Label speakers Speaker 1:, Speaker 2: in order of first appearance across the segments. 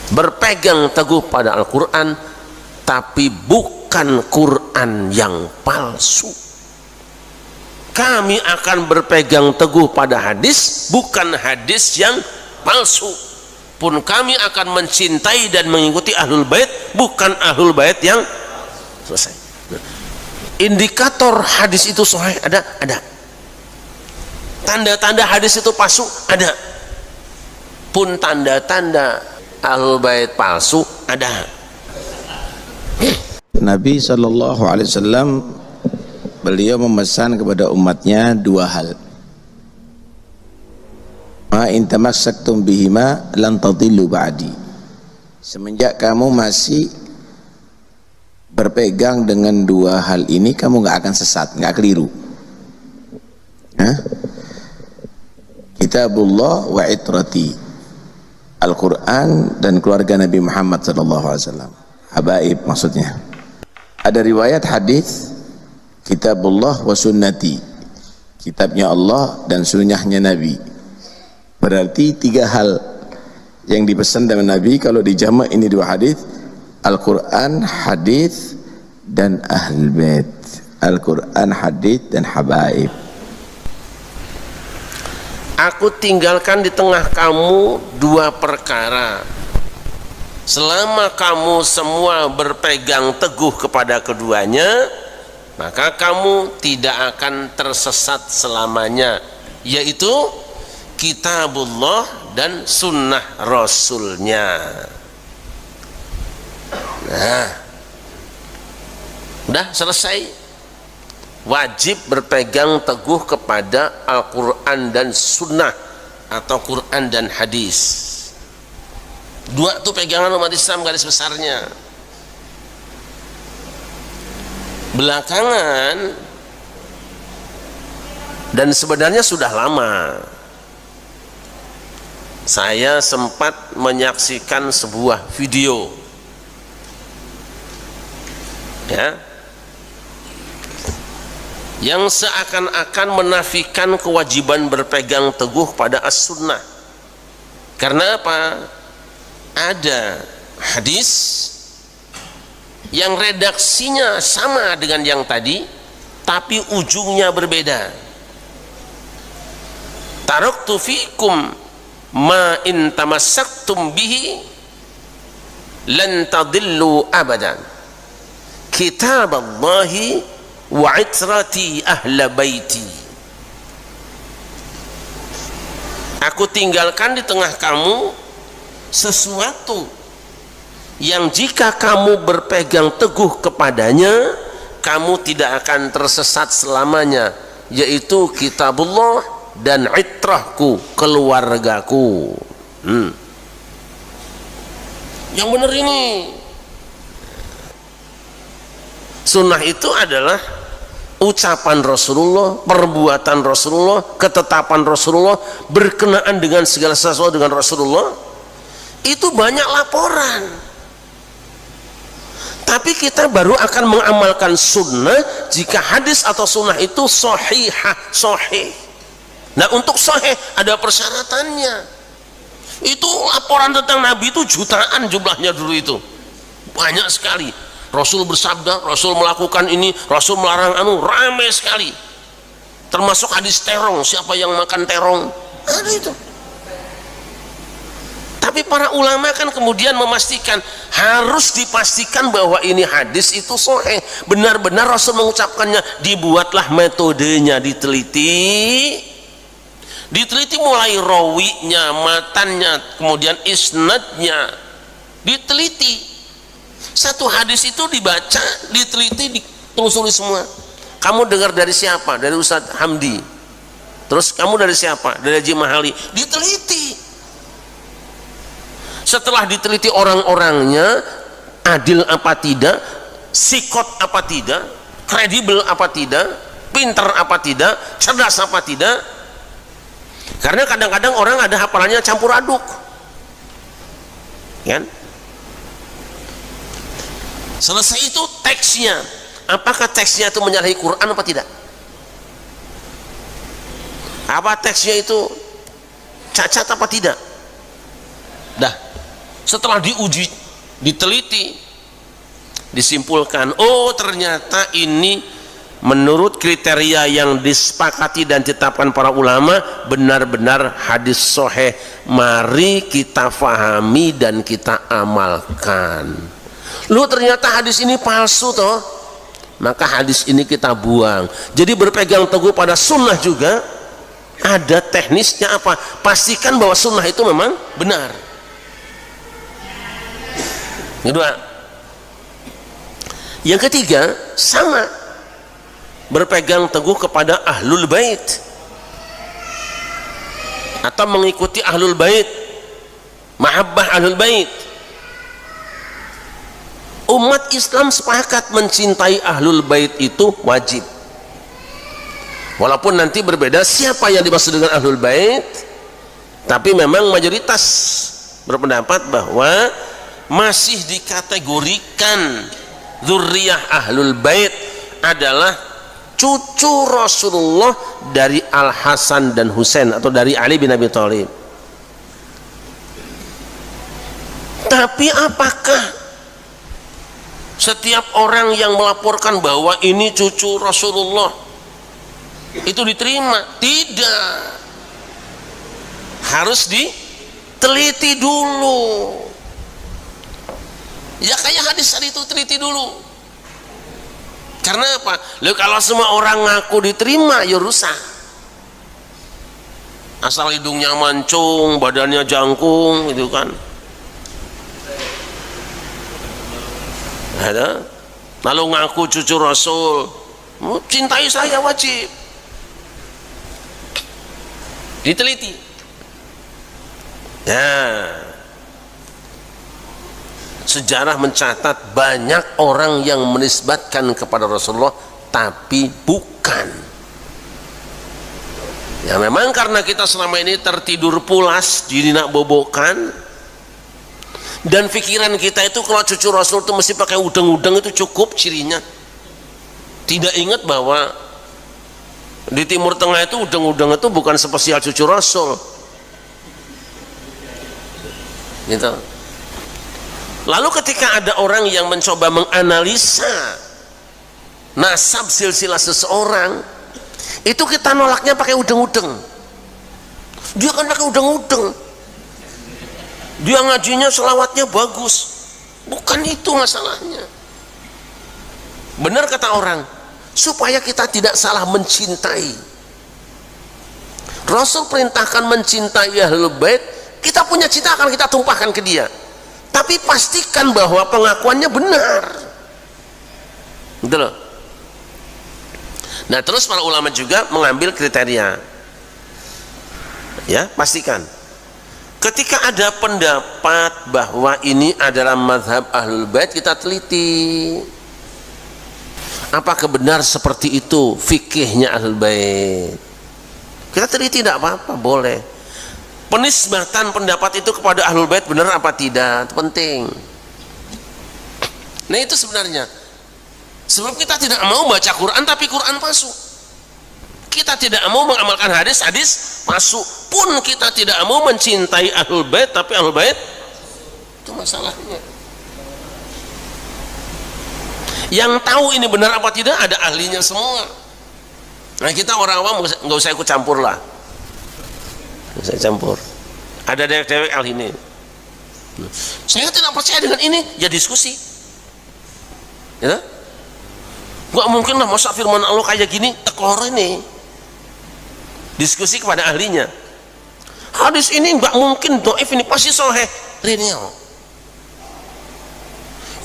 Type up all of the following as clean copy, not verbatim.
Speaker 1: berpegang teguh pada Al-Quran, tapi bukan Quran yang palsu. Kami akan berpegang teguh pada hadis, bukan hadis yang palsu. Pun kami akan mencintai dan mengikuti Ahlul Bait, bukan Ahlul Bait yang selesai. Indikator hadis itu sahih ada. Tanda-tanda hadis itu palsu ada. Pun tanda-tanda Ahlul Bait palsu ada.
Speaker 2: Nabi SAW beliau memesan kepada umatnya dua hal. Ma in tamassaktum bihima lan tadillu ba'di. Semenjak kamu masih berpegang dengan dua hal ini, kamu nggak akan sesat, nggak keliru. Kitabullah wa itrati, Al-Quran dan keluarga Nabi Muhammad SAW. Habaib maksudnya. Ada riwayat hadis Kitabullah wa sunnati, kitabnya Allah dan sunnahnya Nabi. Berarti tiga hal yang dipesan dengan Nabi. Kalau dijamak ini dua hadis, Al-Quran, hadis dan Ahlul Bait. Al-Quran, hadis dan habaib.
Speaker 1: Aku tinggalkan di tengah kamu dua perkara. Selama kamu semua berpegang teguh kepada keduanya, maka kamu tidak akan tersesat selamanya, yaitu Kitabullah dan sunnah Rasulnya. Nah, udah selesai. Wajib berpegang teguh kepada Al-Quran dan sunnah, atau Quran dan hadis. Dua itu pegangan umat Islam garis besarnya. Belakangan, dan sebenarnya sudah lama, saya sempat menyaksikan sebuah video, yang seakan-akan menafikan kewajiban berpegang teguh pada as-sunnah. Karena apa? Ada hadis yang redaksinya sama dengan yang tadi, tapi ujungnya berbeda. Taraktu fikum ma in tamassaktum bihi lan tadillu abadan, kitaballahi wa itrati ahla baiti. Aku tinggalkan di tengah kamu sesuatu yang jika kamu berpegang teguh kepadanya, kamu tidak akan tersesat selamanya, yaitu kitabullah dan itrahku, keluargaku. Yang benar ini. Sunnah itu adalah ucapan Rasulullah, perbuatan Rasulullah, ketetapan Rasulullah, berkenaan dengan segala sesuatu dengan Rasulullah. Itu banyak laporan, tapi kita baru akan mengamalkan sunnah jika hadis atau sunnah itu sahihah, sahih. Nah, untuk sahih ada persyaratannya. Itu laporan tentang Nabi itu jutaan jumlahnya dulu, itu banyak sekali. Rasul bersabda, Rasul melakukan ini, Rasul melarang anu, ramai sekali. Termasuk hadis terong, siapa yang makan terong, ada itu. Tapi para ulama kan kemudian memastikan, harus dipastikan bahwa ini hadis itu sahih, benar-benar Rasul mengucapkannya. Dibuatlah metodenya, diteliti mulai rawinya, matannya, kemudian isnadnya, diteliti. Satu hadis itu dibaca, diteliti, ditelusuri semua. Kamu dengar dari siapa? Dari Ustadz Hamdi. Terus kamu dari siapa? Dari Haji Mahali. Diteliti. Setelah diteliti orang-orangnya, adil apa tidak, sikot apa tidak, kredibel apa tidak, pinter apa tidak, cerdas apa tidak. Karena kadang-kadang orang ada hafalannya campur aduk, kan? Selesai itu teksnya, apakah teksnya itu menyalahi Quran apa tidak? Apa teksnya itu cacat apa tidak? Dah, Setelah diuji, diteliti, disimpulkan, oh ternyata ini menurut kriteria yang disepakati dan ditetapkan para ulama benar-benar hadis sahih. Mari kita fahami dan kita amalkan. Lu ternyata hadis ini palsu toh, maka hadis ini kita buang. Jadi berpegang teguh pada sunnah juga ada teknisnya apa? Pastikan bahwa sunnah itu memang benar. Kedua, yang ketiga sama, berpegang teguh kepada ahlul bait atau mengikuti ahlul bait, mahabbah ahlul bait. Umat Islam sepakat mencintai ahlul bait itu wajib, walaupun nanti berbeda siapa yang dimaksud dengan ahlul bait, tapi memang mayoritas berpendapat bahwa masih dikategorikan dzurriyyah ahlul bait adalah cucu Rasulullah dari Al Hasan dan Husain atau dari Ali bin Abi Thalib. Tapi apakah setiap orang yang melaporkan bahwa ini cucu Rasulullah itu diterima? Tidak, harus diteliti dulu. Ya kayak hadis tadi itu, teliti dulu. Karena apa? Lalu kalau semua orang ngaku diterima, ya rusak. Asal hidungnya mancung, badannya jangkung, gitu kan. Ada. Lalu ngaku cucu Rasul, cintai saya wajib. Diteliti. Nah, sejarah mencatat banyak orang yang menisbatkan kepada Rasulullah tapi bukan. Ya memang karena kita selama ini tertidur pulas jadi nak bobokan, dan pikiran kita itu kalau cucu Rasul itu mesti pakai udeng-udeng itu cukup cirinya. Tidak ingat bahwa di Timur Tengah itu udeng-udeng itu bukan spesial cucu Rasul gitu. Lalu ketika ada orang yang mencoba menganalisa nasab silsilah seseorang, itu kita nolaknya pakai udeng-udeng. Dia kan pakai udeng-udeng, dia ngajinya selawatnya bagus. Bukan itu masalahnya. Benar kata orang, supaya kita tidak salah mencintai. Rasul perintahkan mencintai ahlul bait, kita punya cinta akan kita tumpahkan ke dia. Tapi pastikan bahwa pengakuannya benar. Gitu loh. Nah, terus para ulama juga mengambil kriteria. Ya, pastikan. Ketika ada pendapat bahwa ini adalah mazhab ahlul bait, kita teliti. Apakah benar seperti itu fikihnya ahlul bait? Kita teliti, tidak apa-apa, boleh. Penisbatan pendapat itu kepada ahlul bait benar apa tidak, itu penting. Nah itu sebenarnya sebab kita tidak mau baca Quran tapi Quran palsu, kita tidak mau mengamalkan hadis palsu, pun kita tidak mau mencintai ahlul bait tapi ahlul bait, itu masalahnya. Yang tahu ini benar apa tidak ada ahlinya semua. Nah kita orang awam nggak usah ikut campur lah. Saya campur. Ada dewek-dewek ahli ini. Saya tidak percaya dengan ini, ya diskusi. Ya? Gak mungkin lah masa firman Allah kayak gini, teklor ini. Diskusi kepada ahlinya. Hadis ini gak mungkin dhaif, ini pasti sahih. Real.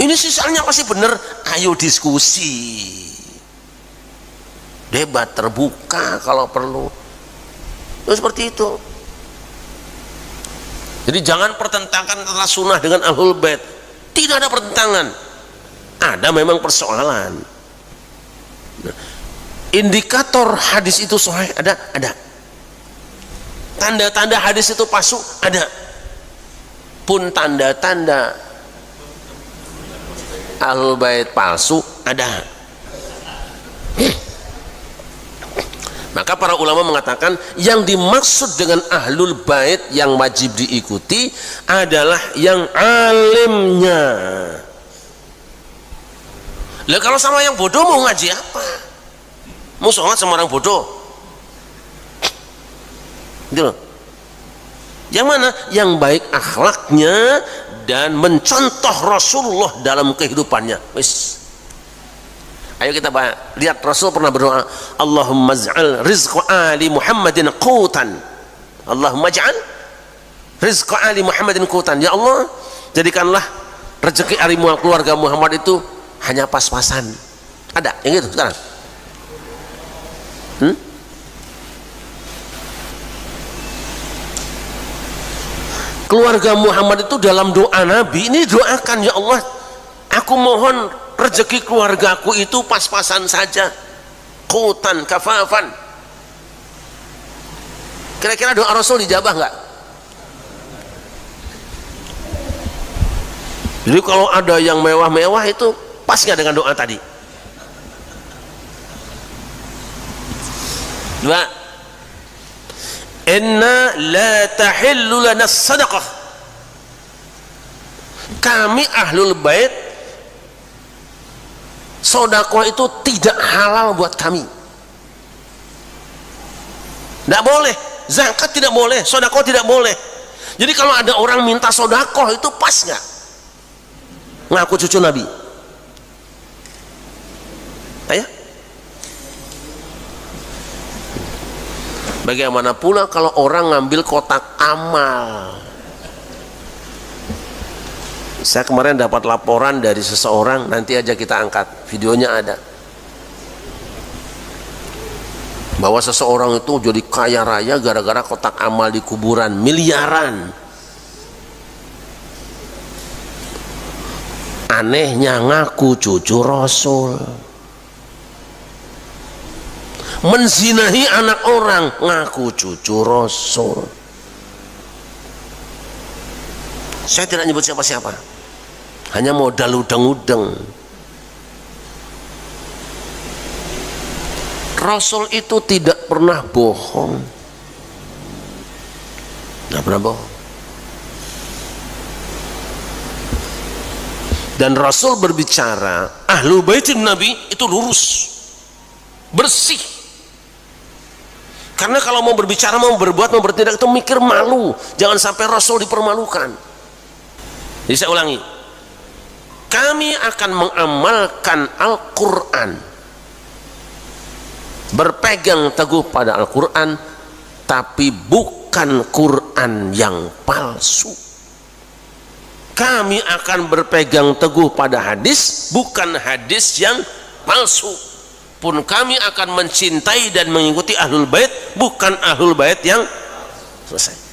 Speaker 1: Ini sisanya pasti benar. Ayo diskusi. Debat terbuka kalau perlu. Itu seperti itu. Jadi jangan pertentangkan antara sunnah dengan ahlul bait. Tidak ada pertentangan. Ada memang persoalan. Indikator hadis itu sahih ada. Tanda-tanda hadis itu palsu ada. Pun tanda-tanda ahlul bait palsu ada. Maka para ulama mengatakan yang dimaksud dengan ahlul bait yang wajib diikuti adalah yang alimnya. Lah kalau sama yang bodoh mau ngaji apa? Mau sholat sama orang bodoh? Gitu loh. Yang mana? Yang baik akhlaknya dan mencontoh Rasulullah dalam kehidupannya. Wis. Ayo kita lihat Rasul pernah berdoa, Allahumma ij'al rizqa ali Muhammadin qutan. Allahumma ij'al rizqa ali Muhammadin qutan. Ya Allah, jadikanlah rezeki ali keluarga Muhammad itu hanya pas-pasan. Ada yang gitu sekarang? Keluarga Muhammad itu dalam doa Nabi ini doakan, ya Allah, aku mohon rezeki keluargaku itu pas-pasan saja, qutan kafafan. Kira-kira doa Rasul dijabah nggak? Jadi kalau ada yang mewah-mewah itu pas nggak dengan doa tadi? Dua, inna la tahillu lana sadaqah. Kami ahlul bait, sedekah itu tidak halal buat kami. Tidak boleh, zakat tidak boleh, sedekah tidak boleh. Jadi kalau ada orang minta sedekah itu pas nggak? Ngaku cucu Nabi. Ayo. Bagaimana pula kalau orang ngambil kotak amal? Saya kemarin dapat laporan dari seseorang, nanti aja kita angkat, videonya ada. Bahwa seseorang itu jadi kaya raya gara-gara kotak amal di kuburan, miliaran. Anehnya ngaku cucu Rasul. Menzinahi anak orang, ngaku cucu Rasul. Saya tidak nyebut siapa-siapa, hanya modal udeng-udeng. Rasul itu tidak pernah bohong, tidak pernah bohong. Dan Rasul berbicara, ahlul baitin Nabi itu lurus, bersih. Karena kalau mau berbicara, mau berbuat, mau bertindak itu mikir malu, jangan sampai Rasul dipermalukan. Jadi saya ulangi, kami akan mengamalkan Al-Quran, berpegang teguh pada Al-Quran, tapi bukan Quran yang palsu. Kami akan berpegang teguh pada hadis, bukan hadis yang palsu. Pun kami akan mencintai dan mengikuti ahlul bait, bukan ahlul bait yang selesai.